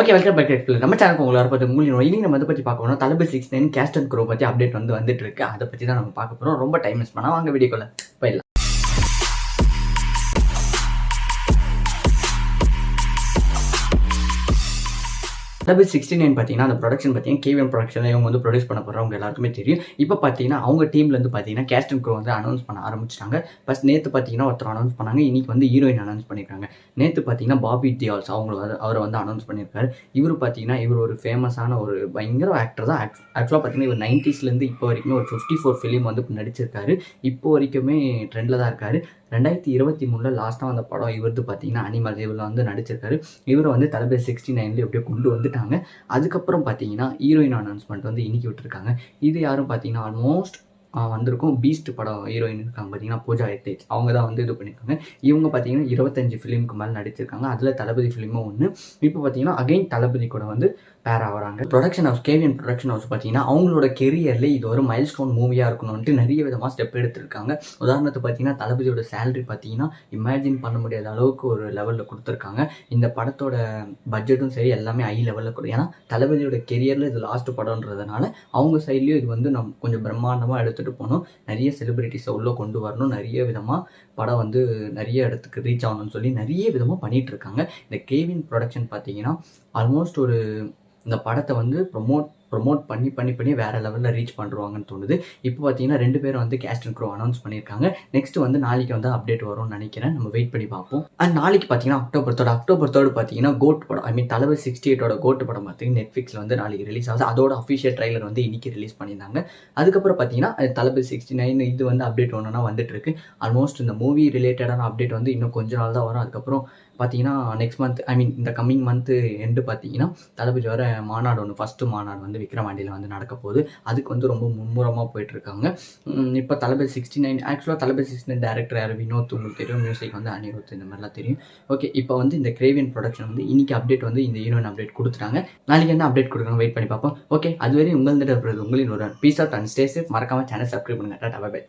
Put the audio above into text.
Okay, welcome back to நம்ம சேனலுக்கு உங்களை பார்த்து இன்னைக்கு நம்ம அதை பற்றி பார்க்க போறோம். தளபதி 69 கேஸ்ட் அண்ட் க்ரோ பற்றி அப்டேட் வந்துட்டு இருக்கு. அதை பற்றி தான் நம்ம பார்க்க போகிறோம். ரொம்ப டைம் மிஸ் பண்ணால் வாங்க வீடியோக்குள்ள போயிடலாம். தளபதி 69 பார்த்தீங்கன்னா அந்த ப்ரொடக்ஷன் பார்த்தீங்கன்னா கேவிஎம் ப்ரொடக்ஷனில் இவங்க ப்ரொடியூஸ் பண்ண போகிறவங்க எல்லாருக்குமே தெரியும். இப்போ பார்த்தீங்கன்னா அவங்க டீம்லேருந்து பார்த்தீங்கன்னா கேஸ்ட் அண்ட் க்ரோ அனௌன்ஸ் பண்ண ஆரம்பிச்சிட்டாங்க. ஃபர்ஸ்ட் நேற்று பார்த்தீங்கன்னா ஒருத்தர் அனௌன்ஸ் பண்ணாங்க. இன்னைக்கு ஹீரோயின் அனௌன்ஸ் பண்ணியிருக்காங்க. நேற்று பார்த்தீங்கன்னா பாபி தியால்ஸ் அவரை அனௌன்ஸ் பண்ணியிருக்காரு. இவர் பார்த்தீங்கன்னா இவர் ஒரு ஃபேமஸான ஒரு பயங்கர ஆக்டர் தான். ஆக்சுவலாக பார்த்தீங்கன்னா இவர் 90ஸ்லேருந்து இப்போ வரைக்குமே ஒரு 54 ஃபிலிம் நடிச்சிருக்காரு. இப்போ வரைக்குமே ட்ரெண்டில் தான் இருக்காரு. 2023 லாஸ்ட்டாக வந்த படம் இவரது பார்த்தீங்கன்னா அனிமல் இவரில் நடிச்சிருக்காரு. இவரை தளபதி 69 எப்படியோ கொண்டு வந்துட்டாங்க. அதுக்கப்புறம் பார்த்தீங்கன்னா ஹீரோயின் அனௌன்ஸ்மெண்ட் இன்னைக்கு விட்டுருக்காங்க. இது யாரும் பார்த்தீங்கன்னா ஆல்மோஸ்ட் வந்திருக்கும். பீஸ்ட் படம் ஹீரோயின் இருக்காங்க பார்த்தீங்கன்னா பூஜா ஹெரிட்டேஜ். அவங்க தான் இது பண்ணியிருக்காங்க. இவங்க பார்த்தீங்கன்னா 25 ஃபிலிமுக்கு மேலே நடிச்சிருக்காங்க. அதில் தளபதி ஃபிலிமும் ஒன்று. இப்போ பார்த்தீங்கன்னா அகைன் தளபதி கூட பேர் ஆகிறாங்க. Production house KVN production house பார்த்தீங்கன்னா அவங்களோட கெரியரில் இது ஒரு மைல் ஸ்டோன் மூவியாக இருக்கணும்ட்டு நிறைய விதமாக ஸ்டெப் எடுத்திருக்காங்க. உதாரணத்துக்கு பார்த்தீங்கன்னா தளபதியோட சேலரி பார்த்தீங்கன்னா இமேஜின் பண்ண முடியாத அளவுக்கு ஒரு லெவலில் கொடுத்துருக்காங்க. இந்த படத்தோட பட்ஜெட்டும் சரி எல்லாமே ஹை லெவலில் கொடுக்கும். ஏன்னா தளபதியோட கெரியரில் இது லாஸ்ட் படம்ன்றதுனால அவங்க சைட்லேயும் இது நம்ம கொஞ்சம் பிரம்மாண்டமாக எடுத்துகிட்டு போகணும். நிறைய செலிபிரிட்டிஸை உள்ளே கொண்டு வரணும். நிறைய விதமாக படம் நிறைய இடத்துக்கு ரீச் ஆகணும்னு சொல்லி நிறைய விதமாக பண்ணிகிட்டு இருக்காங்க. இந்த கேவிஎன் ப்ரொடக்ஷன் பார்த்தீங்கன்னா ஆல்மோஸ்ட் இந்த படத்தை ப்ரொமோட் பண்ணி வேறு லெவலில் ரீச் பண்ணுவாங்கன்னு தோணுது. இப்போ பார்த்தீங்கன்னா 2 பேரும் கேஸ்ட் அண்ட் க்ரோ அனௌன்ஸ் பண்ணியிருக்காங்க. நெக்ஸ்ட் நாளைக்கு அப்டேட் வரும்னு நினைக்கிறேன். நம்ம வெயிட் பண்ணி பார்ப்போம். அண்ட் நாளைக்கு பார்த்தீங்கன்னா அக்டோபர் 3 பார்த்தீங்கன்னா கோட் படம் தளபதி 68 கோட் படம் பார்த்தீங்கன்னா நெட்ஃப்ளிக்ஸில் நாளைக்கு ரிலீஸ் ஆகுது. அதோட அஃபிஷியல் ட்ரைலர் இன்னைக்கு ரிலீஸ் பண்ணியிருந்தாங்க. அதுக்கப்புறம் பார்த்தீங்கன்னா தளபதி 69 இது அப்டேட் ஒன்றுனா வந்துட்டு இருக்கு. ஆல்மோஸ்ட் இந்த மூவி ரிலேட்டடான அப்டேட் இன்னும் கொஞ்ச நாள் தான் வரும். அதுக்கப்புறம் பார்த்தீங்கன்னா நெக்ஸ்ட் மந்த் இந்த கம்மிங் மந்த்து எண்டு பார்த்தீங்கன்னா தளபதி வர மாநாடு ஃபஸ்ட்டு மாநாடு விக்ரவாண்டியில் நடக்க போகுது. அதுக்கு ரொம்ப மும்முரமாக போயிட்டுருக்காங்க. இப்போ தளபதி 69 ஆக்சுவலாக தளபதி 69 டேரக்டர் யார் வினோத் உங்களுக்கு தெரியும். மியூசிக் அனிருத் இந்த மாதிரிலாம் தெரியும். ஓகே, இப்போ இந்த கேவிஎன் ப்ரொடக்ஷன் இன்னைக்கு அப்டேட் இந்த ஹீரோயின் அப்டேட் கொடுத்துட்டாங்க. நாளைக்கு என்ன அப்டேட் கொடுக்குறாங்க வெயிட் பண்ணி பார்ப்போம். ஓகே, அதுவரை உங்களின் ஒரு peace out and stay safe. மறக்காம சேனல் சப்ஸ்கிரைப் பண்ணுங்கள். Tata bye by.